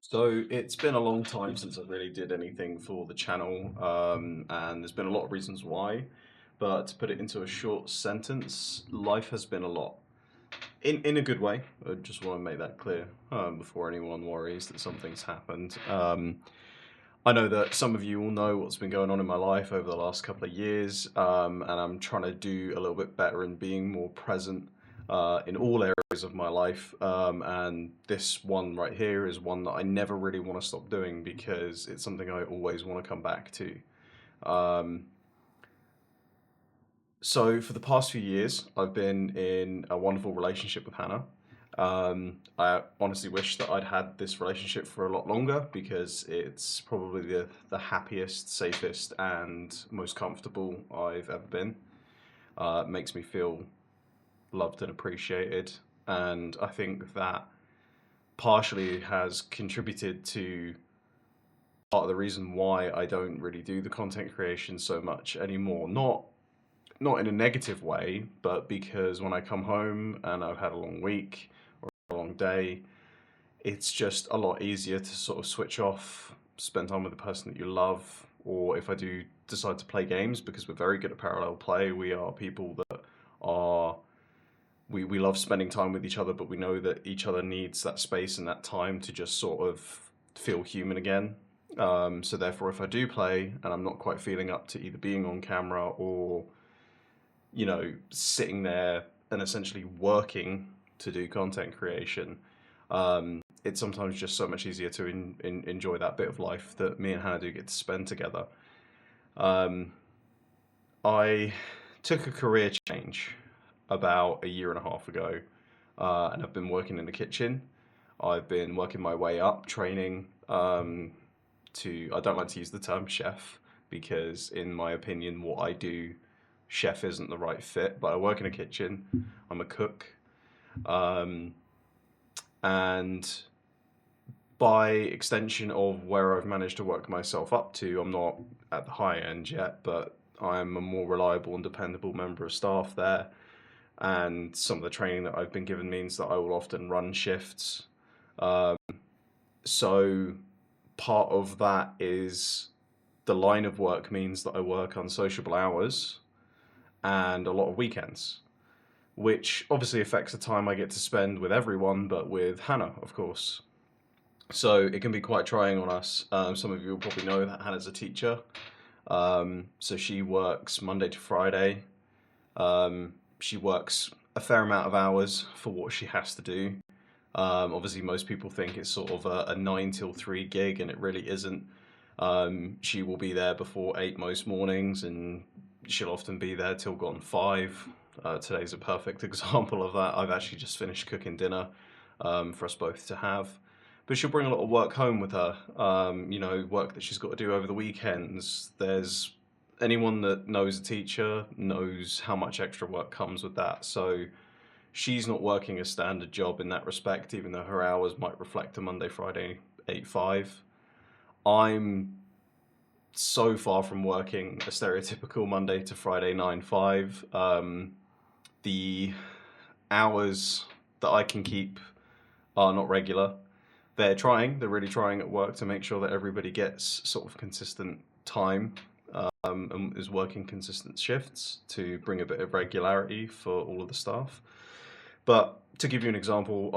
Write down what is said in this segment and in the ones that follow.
So it's been a long time since I really did anything for the channel, and there's been a lot of reasons why. But to put it into a short sentence, life has been a lot. In a good way. I just want to make that clear before anyone worries that something's happened. I know that some of you all know what's been going on in my life over the last couple of years, and I'm trying to do a little bit better in being more present in all areas of my life. And this one right here is one that I never really want to stop doing because it's something I always want to come back to. Um, so for the past few years, I've been in a wonderful relationship with Hannah. I honestly wish that I'd had this relationship for a lot longer because it's probably the happiest, safest, and most comfortable I've ever been. It makes me feel loved and appreciated, and I think that partially has contributed to part of the reason why I don't really do the content creation so much anymore. Not in a negative way, but because when I come home and I've had a long week or a long day, it's just a lot easier to sort of switch off, spend time with the person that you love, or if I do decide to play games, because we're very good at parallel play, we are people that are we love spending time with each other, but we know that each other needs that space and that time to just sort of feel human again. So therefore, if I do play and I'm not quite feeling up to either being on camera or sitting there and essentially working to do content creation, it's sometimes just so much easier to enjoy that bit of life that me and Hannah do get to spend together. Um, I took a career change about a year and a half ago, and I've been working in the kitchen. I've been working my way up, training I don't like to use the term chef because, in my opinion, what I do, chef isn't the right fit, but I work in a kitchen. I'm a cook. Um, and by extension of where I've managed to work myself up to, I'm not at the high end yet, but I'm a more reliable and dependable member of staff there. And some of the training that I've been given means that I will often run shifts. Um, so part of that is the line of work means that I work unsociable hours and a lot of weekends, which obviously affects the time I get to spend with everyone, but with Hannah, of course. So it can be quite trying on us. Some of you will probably know that Hannah's a teacher. So she works Monday to Friday. She works a fair amount of hours for what she has to do. Obviously, most people think it's sort of a 9 till 3 gig, and it really isn't. She will be there before 8 most mornings, and she'll often be there till gone 5. Today's a perfect example of that. I've actually just finished cooking dinner for us both to have. But she'll bring a lot of work home with her, work that she's got to do over the weekends. There's anyone that knows a teacher knows how much extra work comes with that. So she's not working a standard job in that respect, even though her hours might reflect a Monday, Friday, 8-5. I'm so far from working a stereotypical Monday to Friday 9-5. The hours that I can keep are not regular. They're really trying at work to make sure that everybody gets sort of consistent time and is working consistent shifts to bring a bit of regularity for all of the staff. But to give you an example,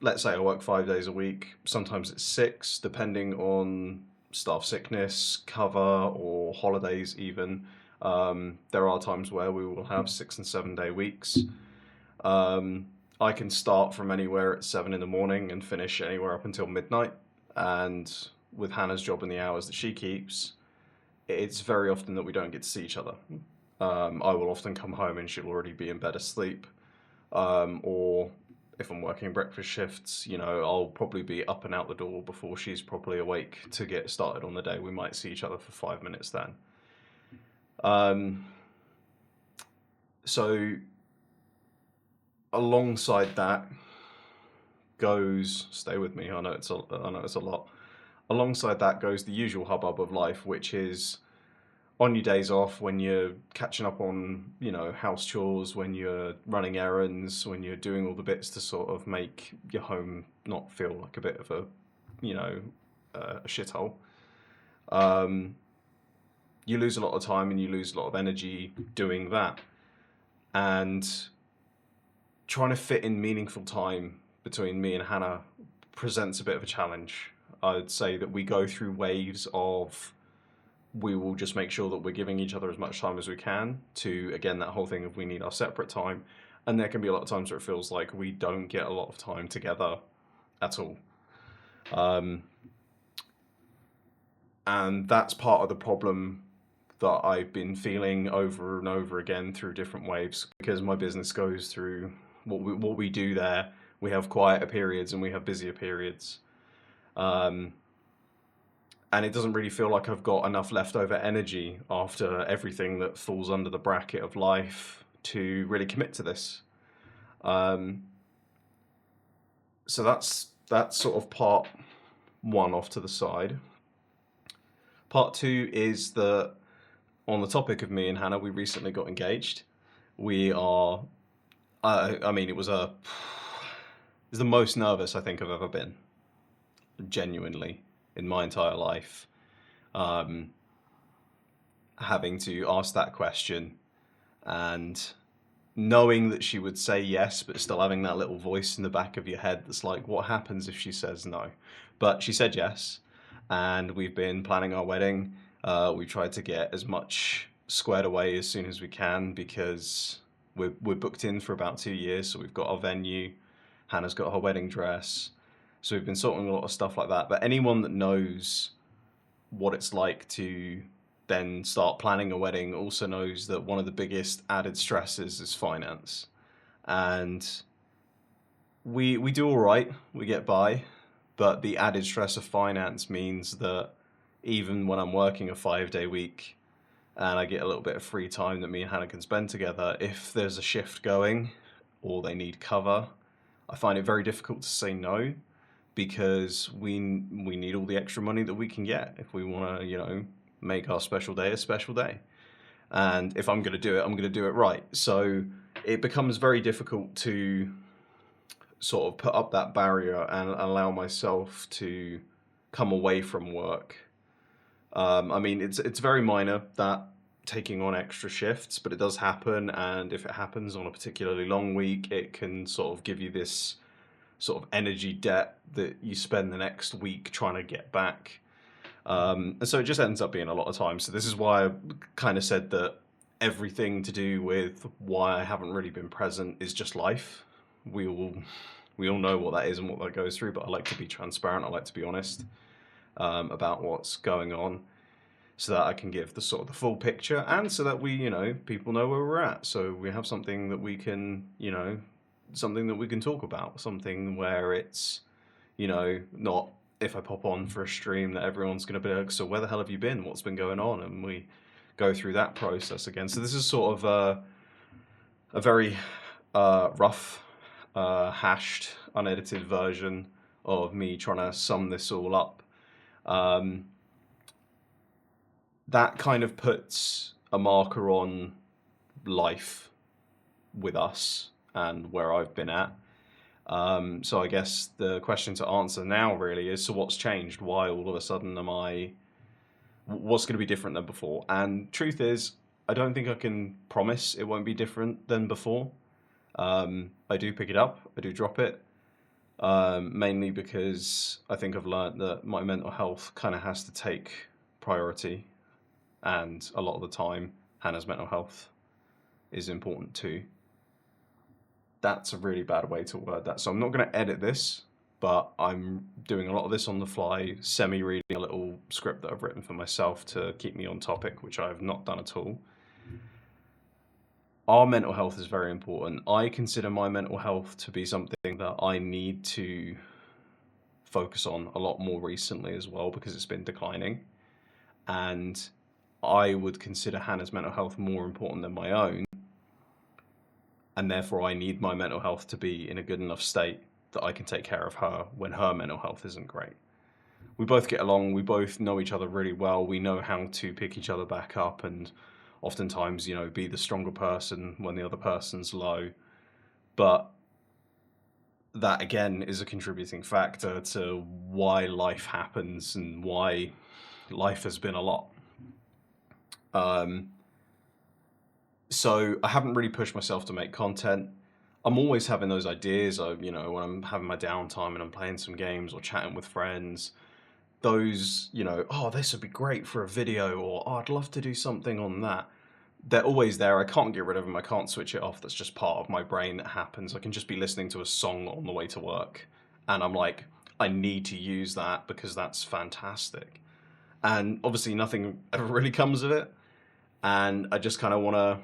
let's say I work 5 days a week. Sometimes it's 6, depending on staff sickness, cover, or holidays even. There are times where we will have 6 and 7 day weeks. I can start from anywhere at 7 in the morning and finish anywhere up until midnight. And with Hannah's job and the hours that she keeps, it's very often that we don't get to see each other. I will often come home and she'll already be in bed asleep. Or if I'm working breakfast shifts, I'll probably be up and out the door before she's properly awake to get started on the day. We might see each other for 5 minutes then. So alongside that stay with me, I know it's a lot. Alongside that goes the usual hubbub of life, which is on your days off when you're catching up on, house chores, when you're running errands, when you're doing all the bits to sort of make your home not feel like a bit of a a shithole, um, you lose a lot of time and you lose a lot of energy doing that. And trying to fit in meaningful time between me and Hannah presents a bit of a challenge. I'd say that we go through waves of, we will just make sure that we're giving each other as much time as we can, to, again, that whole thing of we need our separate time. And there can be a lot of times where it feels like we don't get a lot of time together at all. And that's part of the problem that I've been feeling over and over again through different waves, because my business goes through what we do there. We have quieter periods and we have busier periods. And it doesn't really feel like I've got enough leftover energy after everything that falls under the bracket of life to really commit to this. So that's sort of part one off to the side. Part two is that, on the topic of me and Hannah, we recently got engaged. We are, I mean, it was the most nervous I think I've ever been, genuinely, in my entire life. Having to ask that question and knowing that she would say yes, but still having that little voice in the back of your head that's like, what happens if she says no? But she said yes, and we've been planning our wedding. We tried to get as much squared away as soon as we can, because we're booked in for about 2 years, so we've got our venue. Hannah's got her wedding dress. So we've been sorting a lot of stuff like that. But anyone that knows what it's like to then start planning a wedding also knows that one of the biggest added stresses is finance. And we do all right, we get by, but the added stress of finance means that even when I'm working a 5-day week and I get a little bit of free time that me and Hannah can spend together, if there's a shift going or they need cover, I find it very difficult to say no, because we need all the extra money that we can get if we want to, make our special day a special day. And if I'm going to do it, I'm going to do it right. So it becomes very difficult to sort of put up that barrier and allow myself to come away from work. I mean, it's very minor, that taking on extra shifts, but it does happen. And if it happens on a particularly long week, it can sort of give you this sort of energy debt that you spend the next week trying to get back. And so it just ends up being a lot of time. So this is why I kind of said that everything to do with why I haven't really been present is just life. We all know what that is and what that goes through, but I like to be transparent. I like to be honest about what's going on, so that I can give the sort of the full picture, and so that we, people know where we're at. So we have something that we can, something that we can talk about, something where it's, not, if I pop on for a stream, that everyone's going to be like, so where the hell have you been? What's been going on? And we go through that process again. So this is sort of a very rough, hashed, unedited version of me trying to sum this all up. That kind of puts a marker on life with us and where I've been at. So I guess the question to answer now really is, so what's changed? Why all of a sudden what's going to be different than before? And truth is, I don't think I can promise it won't be different than before. I do pick it up, I do drop it, mainly because I think I've learned that my mental health kind of has to take priority. And a lot of the time, Hannah's mental health is important too. That's a really bad way to word that. So I'm not going to edit this, but I'm doing a lot of this on the fly, semi-reading a little script that I've written for myself to keep me on topic, which I've not done at all. Our mental health is very important. I consider my mental health to be something that I need to focus on a lot more recently as well, because it's been declining. And I would consider Hannah's mental health more important than my own. And therefore, I need my mental health to be in a good enough state that I can take care of her when her mental health isn't great. We both get along. We both know each other really well. We know how to pick each other back up and oftentimes, be the stronger person when the other person's low. But that again is a contributing factor to why life happens and why life has been a lot. Um, so I haven't really pushed myself to make content. I'm always having those ideas of, when I'm having my downtime and I'm playing some games or chatting with friends, those, oh, this would be great for a video, or oh, I'd love to do something on that. They're always there. I can't get rid of them. I can't switch it off. That's just part of my brain that happens. I can just be listening to a song on the way to work, and I'm like, I need to use that because that's fantastic. And obviously nothing ever really comes of it. And I just kind of want to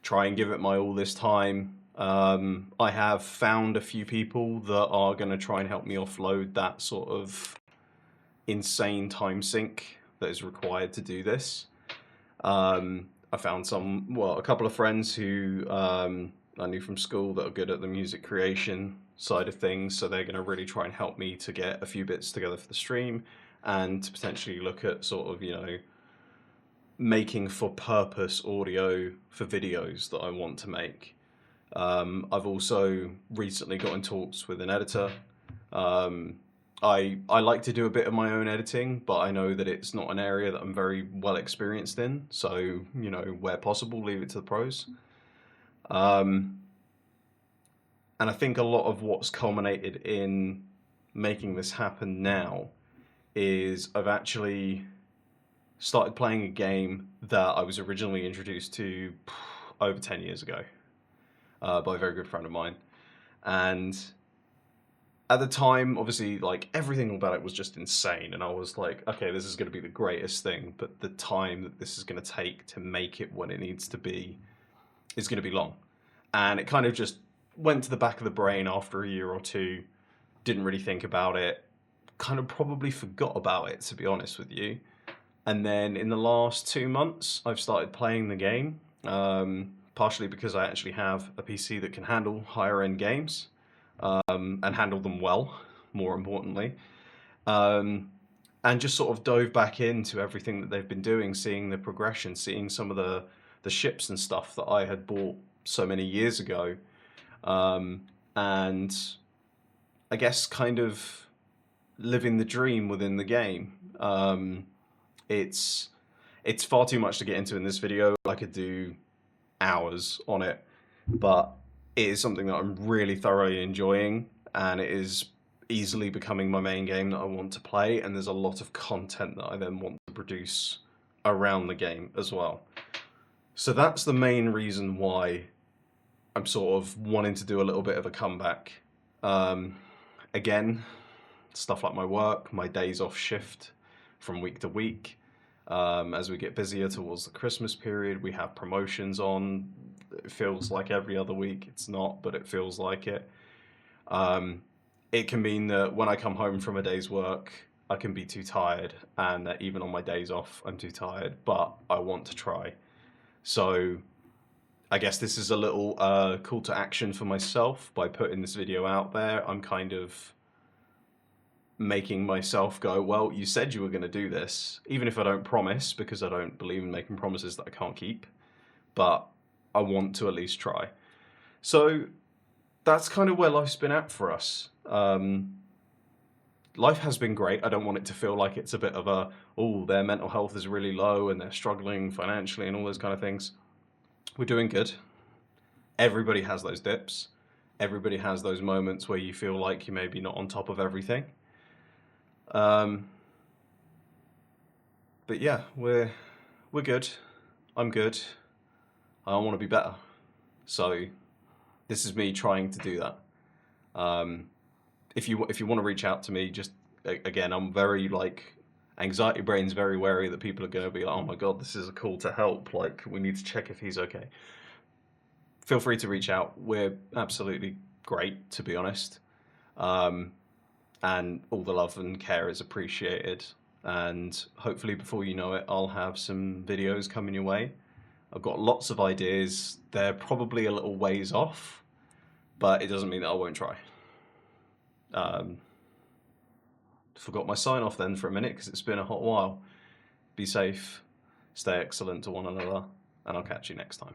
try and give it my all this time. I have found a few people that are going to try and help me offload that sort of insane time sink that is required to do this. I found a couple of friends who I knew from school that are good at the music creation side of things, so they're going to really try and help me to get a few bits together for the stream and to potentially look at sort of, making for purpose audio for videos that I want to make. I've also recently got in talks with an editor. I like to do a bit of my own editing, but I know that it's not an area that I'm very well experienced in. So, where possible, leave it to the pros. And I think a lot of what's culminated in making this happen now is I've actually started playing a game that I was originally introduced to over 10 years ago by a very good friend of mine. And at the time, obviously, like, everything about it was just insane. And I was like, okay, this is going to be the greatest thing. But the time that this is going to take to make it what it needs to be is going to be long. And it kind of just went to the back of the brain after a year or two. Didn't really think about it. Kind of probably forgot about it, to be honest with you. And then in the last 2 months, I've started playing the game, partially because I actually have a PC that can handle higher end games and handle them well, more importantly. And just sort of dove back into everything that they've been doing, seeing the progression, seeing some of the ships and stuff that I had bought so many years ago. And I guess kind of living the dream within the game. It's far too much to get into in this video. I could do hours on it, but it is something that I'm really thoroughly enjoying, and it is easily becoming my main game that I want to play, and there's a lot of content that I then want to produce around the game as well. So that's the main reason why I'm sort of wanting to do a little bit of a comeback. Again, stuff like my work, my days off shift from week to week. As we get busier towards the Christmas period, we have promotions on. It feels like every other week. It's not, but it feels like it. It can mean that when I come home from a day's work, I can be too tired, and that even on my days off, I'm too tired, but I want to try. So I guess this is a little call to action for myself. By putting this video out there, I'm kind of making myself go, well, you said you were going to do this, even if I don't promise, because I don't believe in making promises that I can't keep, but I want to at least try. So that's kind of where life's been at for us. Life has been great. I don't want it to feel like it's a bit of a, oh, their mental health is really low and they're struggling financially and all those kind of things. We're doing good. Everybody has those dips. Everybody has those moments where you feel like you're maybe not on top of everything. But yeah, we're good. I'm good. I want to be better. So this is me trying to do that. If you want to reach out to me, just again, I'm very anxiety brain's very wary that people are going to be like, oh my god, this is a call to help. Like, we need to check if he's okay. Feel free to reach out. We're absolutely great, to be honest. And all the love and care is appreciated. And hopefully before you know it, I'll have some videos coming your way. I've got lots of ideas. They're probably a little ways off, but it doesn't mean that I won't try. Forgot my sign off then for a minute because it's been a hot while. Be safe, stay excellent to one another, and I'll catch you next time.